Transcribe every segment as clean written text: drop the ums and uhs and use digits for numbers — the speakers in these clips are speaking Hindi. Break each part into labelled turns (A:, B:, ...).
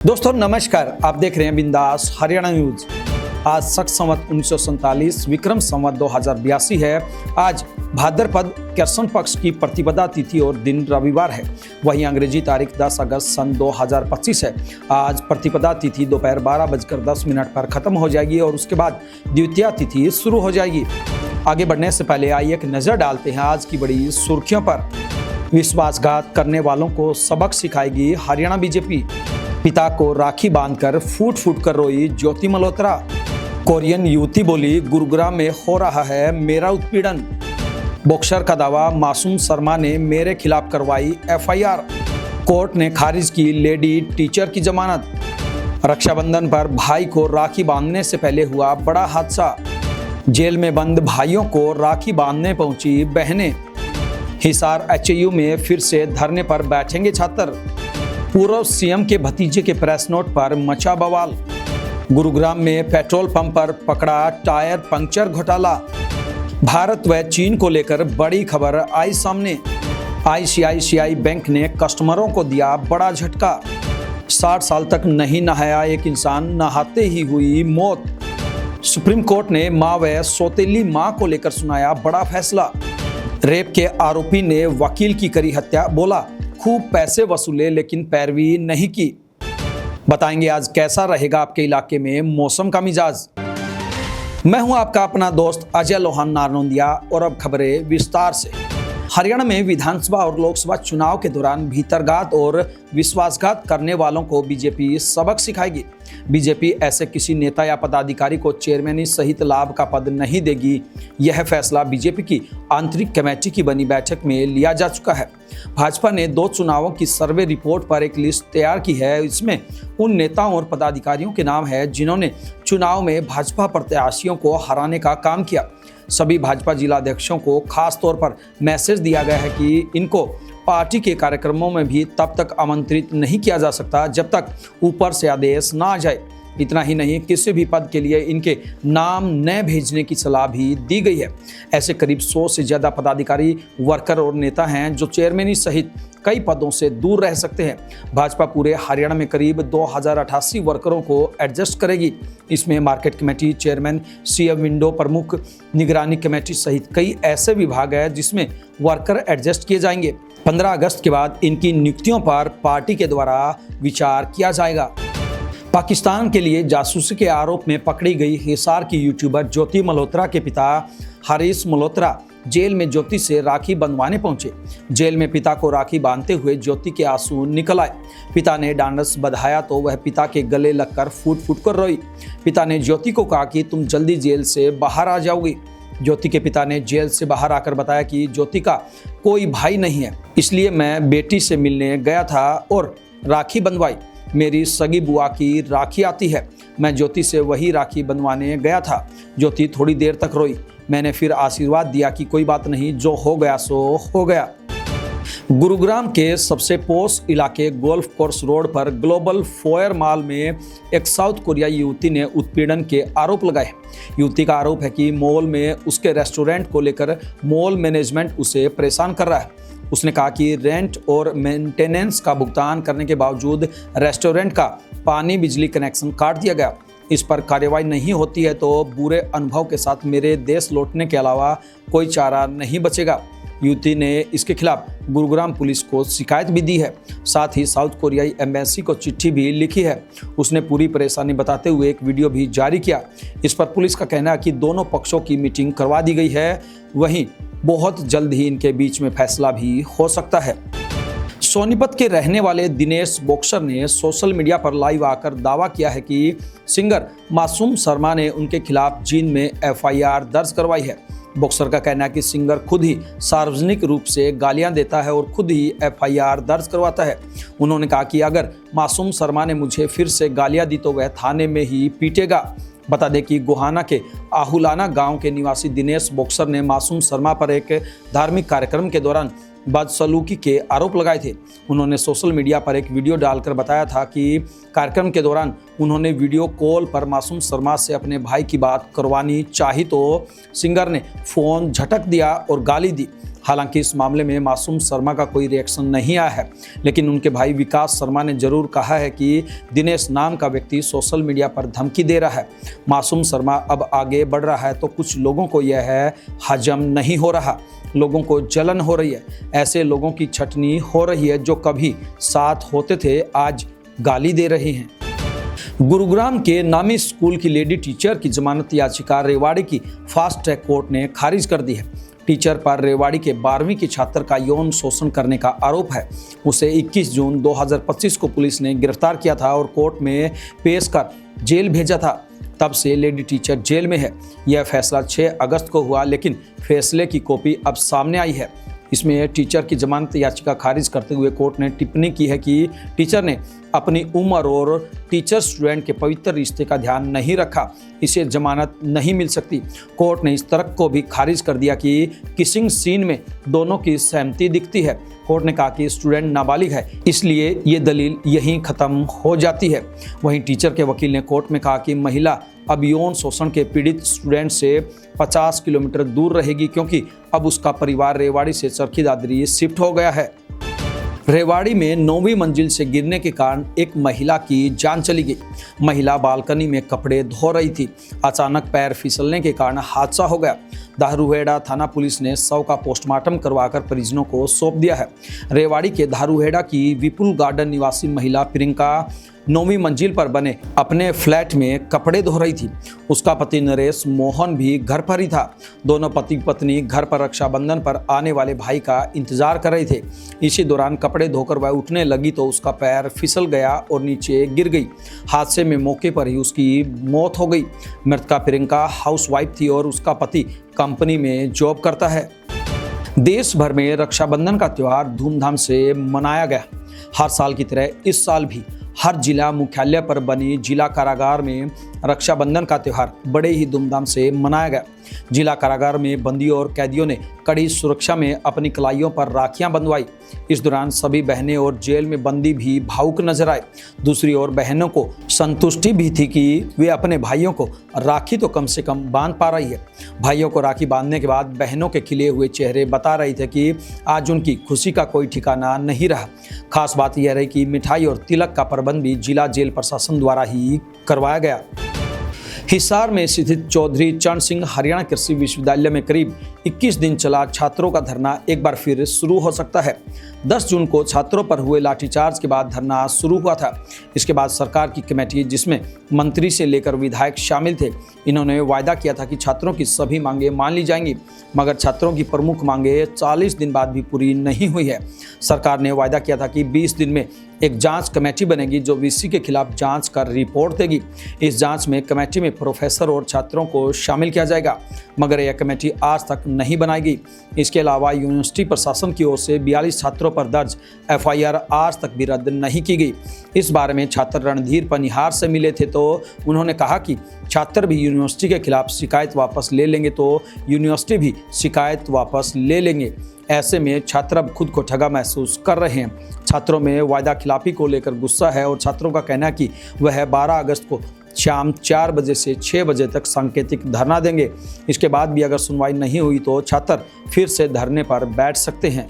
A: दोस्तों नमस्कार, आप देख रहे हैं बिंदास हरियाणा न्यूज। आज शक संवत 1947 विक्रम संवत 2082 है। आज भाद्रपद कृष्ण पक्ष की प्रतिपदा तिथि और दिन रविवार है। वहीं अंग्रेजी तारीख 10 अगस्त सन 2025 है। आज प्रतिपदा तिथि दोपहर 12:10 पर खत्म हो जाएगी और उसके बाद द्वितीया तिथि शुरू हो जाएगी। आगे बढ़ने से पहले आइए एक नजर डालते हैं आज की बड़ी सुर्खियों पर। विश्वासघात करने वालों को सबक सिखाएगी हरियाणा बीजेपी। पिता को राखी बांधकर फूट फूट कर रोई ज्योति मल्होत्रा। कोरियन युवती बोली, गुरुग्राम में हो रहा है मेरा उत्पीड़न। बॉक्सर का दावा, मासूम शर्मा ने मेरे खिलाफ करवाई एफआईआर। कोर्ट ने खारिज की लेडी टीचर की जमानत। रक्षाबंधन पर भाई को राखी बांधने से पहले हुआ बड़ा हादसा। जेल में बंद भाइयों को राखी बांधने पहुंची बहनें। हिसार एचयू में फिर से धरने पर बैठेंगे छात्र। पूर्व सीएम के भतीजे के प्रेस नोट पर मचा बवाल। गुरुग्राम में पेट्रोल पंप पर पकड़ा टायर पंक्चर घोटाला। भारत व चीन को लेकर बड़ी खबर आई सामने। आईसीआईसीआई बैंक ने कस्टमरों को दिया बड़ा झटका। 60 साल तक नहीं नहाया एक इंसान, नहाते ही हुई मौत। सुप्रीम कोर्ट ने मां व सौतेली मां को लेकर सुनाया बड़ा फैसला। रेप के आरोपी ने वकील की करी हत्या, बोला खूब पैसे वसूले लेकिन पैरवी नहीं की। बताएंगे आज कैसा रहेगा आपके इलाके में मौसम का मिजाज। मैं हूं आपका अपना दोस्त अजय लोहान नारनौंदिया और अब खबरें विस्तार से। हरियाणा में विधानसभा और लोकसभा चुनाव के दौरान भीतरघात और विश्वासघात करने वालों को बीजेपी सबक सिखाएगी। बीजेपी ऐसे किसी नेता या पदाधिकारी को चेयरमैन सहित लाभ का पद नहीं देगी। यह फैसला बीजेपी की आंतरिक कमेटी की बनी बैठक में लिया जा चुका है। भाजपा ने 2 चुनावों की सर्वे रिपोर्ट पर एक लिस्ट तैयार की है। इसमें उन नेताओं और पदाधिकारियों के नाम है जिन्होंने चुनाव में भाजपा प्रत्याशियों को हराने का काम किया। सभी भाजपा जिलाध्यक्षों को खास तौर पर मैसेज दिया गया है कि इनको पार्टी के कार्यक्रमों में भी तब तक आमंत्रित नहीं किया जा सकता जब तक ऊपर से आदेश ना आ जाए। इतना ही नहीं, किसी भी पद के लिए इनके नाम न भेजने की सलाह भी दी गई है। ऐसे करीब 100 से ज़्यादा पदाधिकारी, वर्कर और नेता हैं जो चेयरमैन सहित कई पदों से दूर रह सकते हैं। भाजपा पूरे हरियाणा में करीब 2088 वर्करों को एडजस्ट करेगी। इसमें market committee chairman, CM window प्रमुख, निगरानी कमेटी सहित कई ऐसे विभाग हैं जिसमें वर्कर एडजस्ट किए जाएंगे। 15 अगस्त के बाद इनकी नियुक्तियों पर पार्टी के द्वारा विचार किया जाएगा। पाकिस्तान के लिए जासूसी के आरोप में पकड़ी गई हिसार की यूट्यूबर ज्योति मल्होत्रा के पिता हरीश मल्होत्रा जेल में ज्योति से राखी बंधवाने पहुंचे। जेल में पिता को राखी बांधते हुए ज्योति के आंसू निकल आए। पिता ने डांडस बधाया तो वह पिता के गले लगकर फूट फूट कर रोई। पिता ने ज्योति को कहा कि तुम जल्दी जेल से बाहर आ जाओगी। ज्योति के पिता ने जेल से बाहर आकर बताया कि ज्योति का कोई भाई नहीं है, इसलिए मैं बेटी से मिलने गया था और राखी बंधवाई। मेरी सगी बुआ की राखी आती है, मैं ज्योति से वही राखी बंधवाने गया था। ज्योति थोड़ी देर तक रोई। मैंने फिर आशीर्वाद दिया कि कोई बात नहीं, जो हो गया सो हो गया। गुरुग्राम के सबसे पोश इलाके गोल्फ कोर्स रोड पर ग्लोबल फोयर मॉल में एक साउथ कोरियाई युवती ने उत्पीड़न के आरोप लगाए। युवती का आरोप है कि मॉल में उसके रेस्टोरेंट को लेकर मॉल मैनेजमेंट उसे परेशान कर रहा है। उसने कहा कि रेंट और मेंटेनेंस का भुगतान करने के बावजूद रेस्टोरेंट का पानी बिजली कनेक्शन काट दिया गया। इस पर कार्रवाई नहीं होती है तो बुरे अनुभव के साथ मेरे देश लौटने के अलावा कोई चारा नहीं बचेगा। युवती ने इसके खिलाफ गुरुग्राम पुलिस को शिकायत भी दी है। साथ ही साउथ कोरियाई एम्बेसी को चिट्ठी भी लिखी है। उसने पूरी परेशानी बताते हुए एक वीडियो भी जारी किया। इस पर पुलिस का कहना है कि दोनों पक्षों की मीटिंग करवा दी गई है। वहीं बहुत जल्द ही इनके बीच में फैसला भी हो सकता है। सोनीपत के रहने वाले दिनेश बॉक्सर ने सोशल मीडिया पर लाइव आकर दावा किया है कि सिंगर मासूम शर्मा ने उनके खिलाफ जींद में एफआईआर दर्ज करवाई है। बॉक्सर का कहना है कि सिंगर खुद ही सार्वजनिक रूप से गालियां देता है और खुद ही एफआईआर दर्ज करवाता है। उन्होंने कहा कि अगर मासूम शर्मा ने मुझे फिर से गालियां दी तो वह थाने में ही पीटेगा। बता दें कि गोहाना के आहुलाना गांव के निवासी दिनेश बॉक्सर ने मासूम शर्मा पर एक धार्मिक कार्यक्रम के दौरान बदसलूकी के आरोप लगाए थे। उन्होंने सोशल मीडिया पर एक वीडियो डालकर बताया था कि कार्यक्रम के दौरान उन्होंने वीडियो कॉल पर मासूम शर्मा से अपने भाई की बात करवानी चाही तो सिंगर ने फ़ोन झटक दिया और गाली दी। हालांकि इस मामले में मासूम शर्मा का कोई रिएक्शन नहीं आया है, लेकिन उनके भाई विकास शर्मा ने जरूर कहा है कि दिनेश नाम का व्यक्ति सोशल मीडिया पर धमकी दे रहा है। मासूम शर्मा अब आगे बढ़ रहा है तो कुछ लोगों को यह हजम नहीं हो रहा, लोगों को जलन हो रही है। ऐसे लोगों की छटनी हो रही है जो कभी साथ होते थे आज गाली दे रहे हैं। गुरुग्राम के नामी स्कूल की लेडी टीचर की जमानत याचिका रेवाड़ी की फास्ट ट्रैक कोर्ट ने खारिज कर दी है। टीचर पर रेवाड़ी के 12वीं के छात्र का यौन शोषण करने का आरोप है। उसे 21 जून 2025 को पुलिस ने गिरफ्तार किया था और कोर्ट में पेश कर जेल भेजा था। तब से लेडी टीचर जेल में है। यह फैसला 6 अगस्त को हुआ, लेकिन फैसले की कॉपी अब सामने आई है। इसमें टीचर की जमानत याचिका खारिज करते हुए कोर्ट ने टिप्पणी की है कि टीचर ने अपनी उम्र और टीचर स्टूडेंट के पवित्र रिश्ते का ध्यान नहीं रखा, इसे जमानत नहीं मिल सकती। कोर्ट ने इस तर्क को भी खारिज कर दिया कि किसिंग सीन में दोनों की सहमति दिखती है। कोर्ट ने कहा कि स्टूडेंट नाबालिग है, इसलिए ये दलील यहीं खत्म हो जाती है। वहीं टीचर के वकील ने कोर्ट में कहा कि महिला अब यौन शोषण के पीड़ित स्टूडेंट से 50 किलोमीटर दूर रहेगी, क्योंकि अब उसका परिवार रेवाड़ी से चरखी दादरी शिफ्ट हो गया है। रेवाड़ी में 9वीं मंजिल से गिरने के कारण एक महिला की जान चली गई। महिला बालकनी में कपड़े धो रही थी। अचानक पैर फिसलने के कारण हादसा हो गया। धारूहेड़ा थाना पुलिस ने शव का पोस्टमार्टम करवाकर परिजनों को सौंप दिया है। रेवाड़ी के धारूहेड़ा की विपुल गार्डन निवासी महिला प्रियंका 9वीं मंजिल पर बने अपने फ्लैट में कपड़े धो रही थी। उसका पति नरेश मोहन भी घर पर ही था। दोनों पति पत्नी घर पर रक्षाबंधन पर आने वाले भाई का इंतजार कर रहे थे। इसी दौरान कपड़े धोकर वह उठने लगी तो उसका पैर फिसल गया और नीचे गिर गई। हादसे में मौके पर ही उसकी मौत हो गई। मृतका प्रियंका हाउसवाइफ थी और उसका पति कंपनी में जॉब करता है। देश भर में रक्षाबंधन का त्यौहार धूमधाम से मनाया गया। हर साल की तरह इस साल भी हर जिला मुख्यालय पर बनी जिला कारागार में रक्षाबंधन का त्यौहार बड़े ही धूमधाम से मनाया गया। जिला कारागार में बंदियों और कैदियों ने कड़ी सुरक्षा में अपनी कलाइयों पर राखियां बंधवाई। इस दौरान सभी बहनें और जेल में बंदी भी भावुक नजर आए। दूसरी ओर बहनों को संतुष्टि भी थी कि वे अपने भाइयों को राखी तो कम से कम बांध पा रही है। भाइयों को राखी बांधने के बाद बहनों के खिले हुए चेहरे बता रहे थे कि आज उनकी खुशी का कोई ठिकाना नहीं रहा। खास बात यह रही कि मिठाई और तिलक का प्रबंध भी जिला जेल प्रशासन द्वारा ही करवाया गया। हिसार में स्थित चौधरी चरण सिंह हरियाणा कृषि विश्वविद्यालय में करीब 21 दिन चला छात्रों का धरना एक बार फिर शुरू हो सकता है। 10 जून को छात्रों पर हुए लाठीचार्ज के बाद धरना शुरू हुआ था। इसके बाद सरकार की कमेटी, जिसमें मंत्री से लेकर विधायक शामिल थे, इन्होंने वायदा किया था कि छात्रों की सभी मांगें मान ली जाएंगी, मगर छात्रों की प्रमुख मांगें 40 दिन बाद भी पूरी नहीं हुई है। सरकार ने वायदा किया था कि 20 दिन में एक जांच कमेटी बनेगी जो वीसी के खिलाफ जांच कर रिपोर्ट देगी। इस जांच में कमेटी में प्रोफेसर और छात्रों को शामिल किया जाएगा, मगर यह कमेटी आज तक नहीं बनाई गई। इसके अलावा यूनिवर्सिटी प्रशासन की ओर से 42 छात्रों पर दर्ज एफआईआर आज तक भी रद्द नहीं की गई। इस बारे में छात्र रणधीर पनिहार से मिले थे तो उन्होंने कहा कि छात्र भी यूनिवर्सिटी के खिलाफ शिकायत वापस ले लेंगे तो यूनिवर्सिटी भी शिकायत वापस ले लेंगे। ऐसे में छात्र अब खुद को ठगा महसूस कर रहे हैं। छात्रों में वायदा खिलाफी को लेकर गुस्सा है और छात्रों का कहना है कि वह 12 अगस्त को शाम 4 बजे से 6 बजे तक सांकेतिक धरना देंगे। इसके बाद भी अगर सुनवाई नहीं हुई तो छात्र फिर से धरने पर बैठ सकते हैं।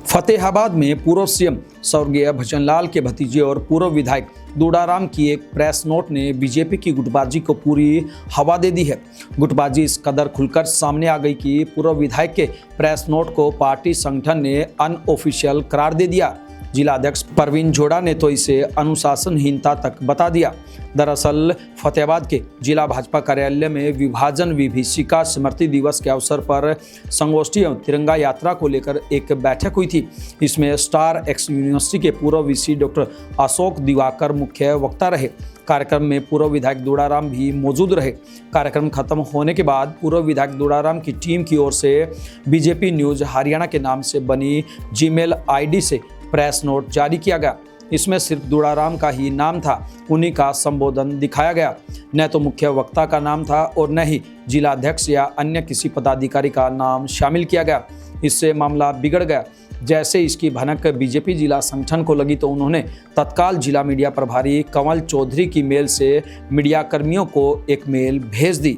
A: फतेहाबाद में पूर्व सीएम स्वर्गीय भजनलाल के भतीजे और पूर्व विधायक दूडाराम की एक प्रेस नोट ने बीजेपी की गुटबाजी को पूरी हवा दे दी है। गुटबाजी इस कदर खुलकर सामने आ गई कि पूर्व विधायक के प्रेस नोट को पार्टी संगठन ने अनऑफिशियल करार दे दिया। जिला अध्यक्ष परवीन जोड़ा ने तो इसे अनुशासनहीनता तक बता दिया। दरअसल फतेहाबाद के जिला भाजपा कार्यालय में विभाजन विभीषिका स्मृति दिवस के अवसर पर संगोष्ठी एवं तिरंगा यात्रा को लेकर एक बैठक हुई थी। इसमें स्टार एक्स यूनिवर्सिटी के पूर्व वीसी डॉक्टर अशोक दिवाकर मुख्य वक्ता रहे। कार्यक्रम में पूर्व विधायक दूडाराम भी मौजूद रहे। कार्यक्रम खत्म होने के बाद पूर्व विधायक दूडाराम की टीम की ओर से बीजेपी न्यूज हरियाणा के नाम से बनी जीमेल आईडी से प्रेस नोट जारी किया गया। इसमें सिर्फ दूडाराम का ही नाम था, उन्हीं का संबोधन दिखाया गया। न तो मुख्य वक्ता का नाम था और न ही जिला अध्यक्ष या अन्य किसी पदाधिकारी का नाम शामिल किया गया। इससे मामला बिगड़ गया। जैसे इसकी भनक बीजेपी जिला संगठन को लगी तो उन्होंने तत्काल जिला मीडिया प्रभारी कंवल चौधरी की मेल से मीडिया कर्मियों को एक मेल भेज दी।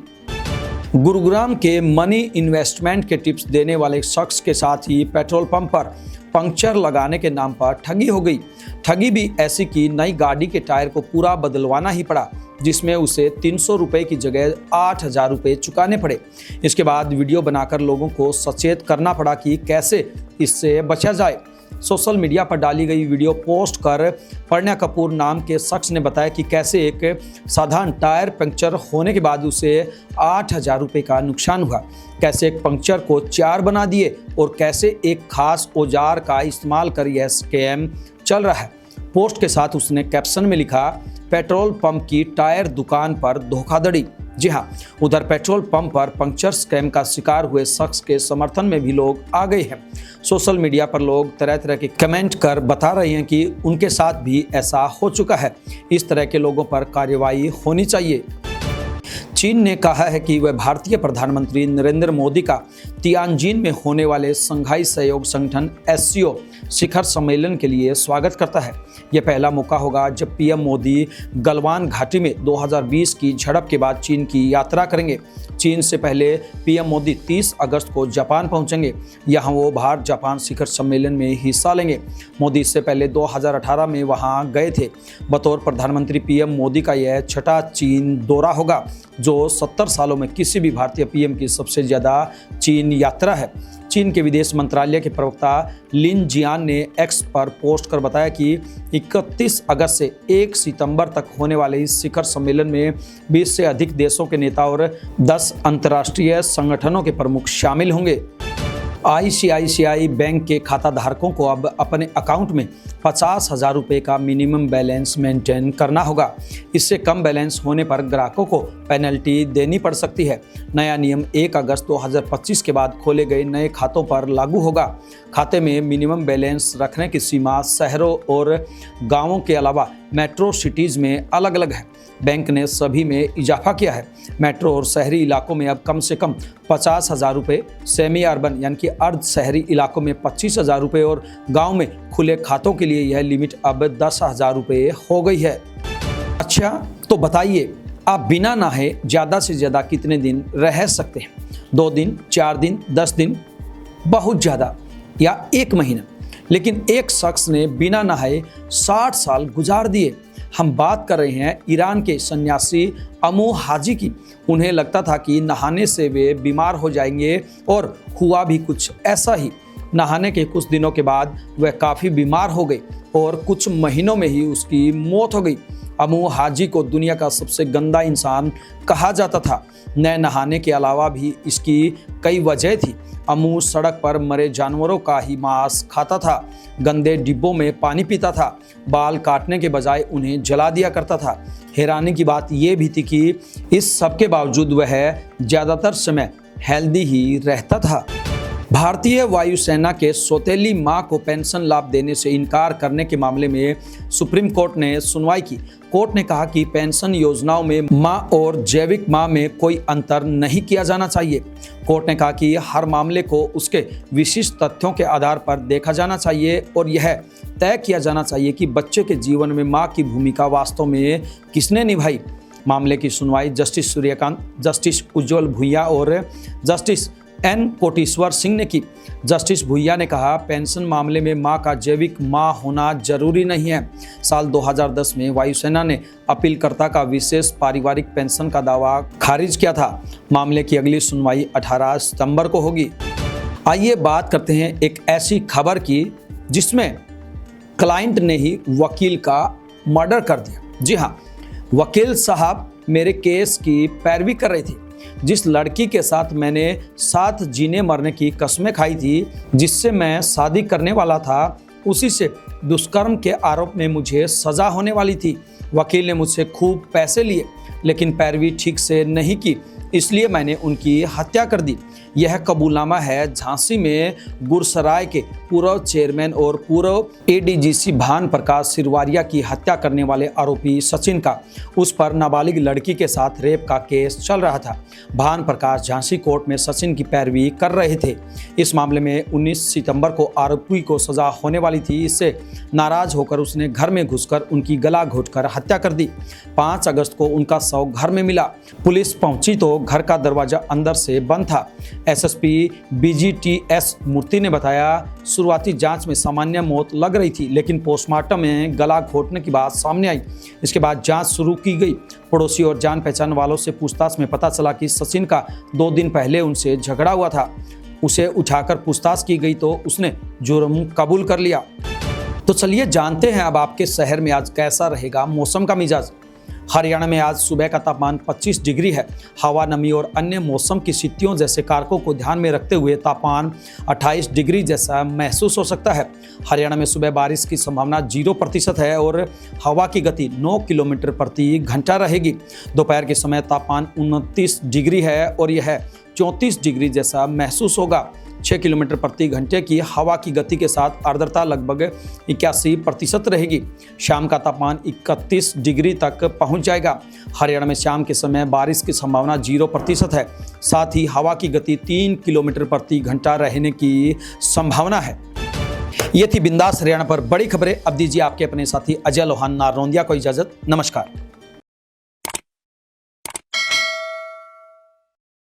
A: गुरुग्राम के मनी इन्वेस्टमेंट के टिप्स देने वाले शख्स के साथ ही पेट्रोल पंप पर पंक्चर लगाने के नाम पर ठगी हो गई। ठगी भी ऐसी कि नई गाड़ी के टायर को पूरा बदलवाना ही पड़ा, जिसमें उसे 300 रुपये की जगह 8,000 रुपये चुकाने पड़े। इसके बाद वीडियो बनाकर लोगों को सचेत करना पड़ा कि कैसे इससे बचा जाए। सोशल मीडिया पर डाली गई वीडियो पोस्ट कर प्रज्ञा कपूर नाम के शख्स ने बताया कि कैसे एक साधारण टायर पंक्चर होने के बाद उसे 8,000 रुपये का नुकसान हुआ, कैसे एक पंक्चर को 4 बना दिए और कैसे एक खास औजार का इस्तेमाल कर यह स्कैम चल रहा है। पोस्ट के साथ उसने कैप्शन में लिखा, पेट्रोल पंप की टायर दुकान पर धोखाधड़ी। जी हाँ, उधर पेट्रोल पंप पर पंक्चर स्कैम का शिकार हुए शख्स के समर्थन में भी लोग आ गए हैं। सोशल मीडिया पर लोग तरह तरह के कमेंट कर बता रहे हैं कि उनके साथ भी ऐसा हो चुका है। इस तरह के लोगों पर कार्रवाई होनी चाहिए। चीन ने कहा है कि वह भारतीय प्रधानमंत्री नरेंद्र मोदी का तियानजिन में होने वाले शंघाई सहयोग संगठन SCO शिखर सम्मेलन के लिए स्वागत करता है। यह पहला मौका होगा जब पीएम मोदी गलवान घाटी में 2020 की झड़प के बाद चीन की यात्रा करेंगे। चीन से पहले पीएम मोदी 30 अगस्त को जापान पहुंचेंगे। यहां वो भारत जापान शिखर सम्मेलन में हिस्सा लेंगे। मोदी इससे पहले 2018 में वहां गए थे। बतौर प्रधानमंत्री पीएम मोदी का यह छठा चीन दौरा होगा, जो 70 सालों में किसी भी भारतीय पीएम की सबसे ज़्यादा चीन यात्रा है। चीन के विदेश मंत्रालय के प्रवक्ता लिन जियान ने एक्स पर पोस्ट कर बताया कि 31 अगस्त से 1 सितंबर तक होने वाले इस शिखर सम्मेलन में 20 से अधिक देशों के नेता और 10 अंतर्राष्ट्रीय संगठनों के प्रमुख शामिल होंगे। ICICI बैंक के खाता धारकों को अब अपने अकाउंट में 50,000 रुपये का मिनिमम बैलेंस मेंटेन करना होगा। इससे कम बैलेंस होने पर ग्राहकों को पेनल्टी देनी पड़ सकती है। नया नियम 1 अगस्त 2025 के बाद खोले गए नए खातों पर लागू होगा। खाते में मिनिमम बैलेंस रखने की सीमा शहरों और गांवों के अलावा मेट्रो सिटीज़ में अलग अलग है। बैंक ने सभी में इजाफा किया है। मेट्रो और शहरी इलाकों में अब कम से कम 50,000 रुपये, सेमी अर्बन यानी कि अर्ध शहरी इलाकों में 25,000 रुपये और गांव में खुले खातों के लिए यह लिमिट अब 10,000 रुपये हो गई है। अच्छा, तो बताइए आप बिना नहाए ज़्यादा से ज़्यादा कितने दिन रह सकते हैं? 2 दिन, 4 दिन, 10 दिन, बहुत ज़्यादा, या 1 महीना? लेकिन एक शख्स ने बिना नहाए 60 साल गुजार दिए। हम बात कर रहे हैं ईरान के सन्यासी अमू हाजी की। उन्हें लगता था कि नहाने से वे बीमार हो जाएंगे और हुआ भी कुछ ऐसा ही। नहाने के कुछ दिनों के बाद वह काफ़ी बीमार हो गए और कुछ महीनों में ही उसकी मौत हो गई। अमू हाजी को दुनिया का सबसे गंदा इंसान कहा जाता था। न नहाने के अलावा भी इसकी कई वजह थी। अमू सड़क पर मरे जानवरों का ही मांस खाता था, गंदे डिब्बों में पानी पीता था, बाल काटने के बजाय उन्हें जला दिया करता था। हैरानी की बात यह भी थी कि इस सब के बावजूद वह ज़्यादातर समय हेल्दी ही रहता था। भारतीय वायुसेना के सौतेली मां को पेंशन लाभ देने से इनकार करने के मामले में सुप्रीम कोर्ट ने सुनवाई की। कोर्ट ने कहा कि पेंशन योजनाओं में मां और जैविक मां में कोई अंतर नहीं किया जाना चाहिए। कोर्ट ने कहा कि हर मामले को उसके विशिष्ट तथ्यों के आधार पर देखा जाना चाहिए और यह तय किया जाना चाहिए कि बच्चे के जीवन में मां की भूमिका वास्तव में किसने निभाई। मामले की सुनवाई जस्टिस सूर्यकांत, जस्टिस उज्ज्वल भुइया और जस्टिस N कोटेश्वर सिंह ने की। जस्टिस भुइया ने कहा, पेंशन मामले में मां का जैविक मां होना जरूरी नहीं है। साल 2010 में वायुसेना ने अपीलकर्ता का विशेष पारिवारिक पेंशन का दावा खारिज किया था। मामले की अगली सुनवाई 18 सितंबर को होगी। आइए बात करते हैं एक ऐसी खबर की जिसमें क्लाइंट ने ही वकील का मर्डर कर दिया। जी हाँ, वकील साहब मेरे केस की पैरवी कर रहे थे। जिस लड़की के साथ मैंने साथ जीने मरने की कस्में खाई थी, जिससे मैं शादी करने वाला था, उसी से दुष्कर्म के आरोप में मुझे सज़ा होने वाली थी। वकील ने मुझसे खूब पैसे लिए लेकिन पैरवी ठीक से नहीं की, इसलिए मैंने उनकी हत्या कर दी। यह कबूलनामा है झांसी में गुरसराय के पूर्व चेयरमैन और पूर्व एडीजीसी भान प्रकाश सिरवारिया की हत्या करने वाले आरोपी सचिन का। उस पर नाबालिग लड़की के साथ रेप का केस चल रहा था। भान प्रकाश झांसी कोर्ट में सचिन की पैरवी कर रहे थे। इस मामले में 19 सितंबर को आरोपी को सजा होने वाली थी। इससे नाराज होकर उसने घर में घुसकर उनकी गला घोंटकर हत्या कर दी। 5 अगस्त को उनका शव घर में मिला। पुलिस पहुंची तो घर का दरवाजा अंदर से बंद था। एसएसपी बीजीटीएस मूर्ति ने बताया, शुरुआती जांच में सामान्य मौत लग रही थी, लेकिन पोस्टमार्टम में गला घोंटने की बात सामने आई। इसके बाद जांच शुरू की गई। पड़ोसी और जान पहचान वालों से पूछताछ में पता चला कि सचिन का 2 दिन पहले उनसे झगड़ा हुआ था। उसे उठाकर पूछताछ की गई तो उसने जुर्म कबूल कर लिया। तो चलिए जानते हैं अब आपके शहर में आज कैसा रहेगा मौसम का मिजाज। हरियाणा में आज सुबह का तापमान 25 डिग्री है। हवा, नमी और अन्य मौसम की स्थितियों जैसे कारकों को ध्यान में रखते हुए तापमान 28 डिग्री जैसा महसूस हो सकता है। हरियाणा में सुबह बारिश की संभावना 0% है और हवा की गति 9 किलोमीटर प्रति घंटा रहेगी। दोपहर के समय तापमान 29 डिग्री है और यह 34 डिग्री जैसा महसूस होगा। 6 किलोमीटर प्रति घंटे की हवा की गति के साथ आर्द्रता लगभग 81% रहेगी। शाम का तापमान 31 डिग्री तक पहुंच जाएगा। हरियाणा में शाम के समय बारिश की संभावना 0% है। साथ ही हवा की गति 3 किलोमीटर प्रति घंटा रहने की संभावना है। ये थी बिंदास हरियाणा पर बड़ी खबरें। अब दीजिए आपके अपने साथी अजय लोहान नारनौंदिया को इजाजत। नमस्कार।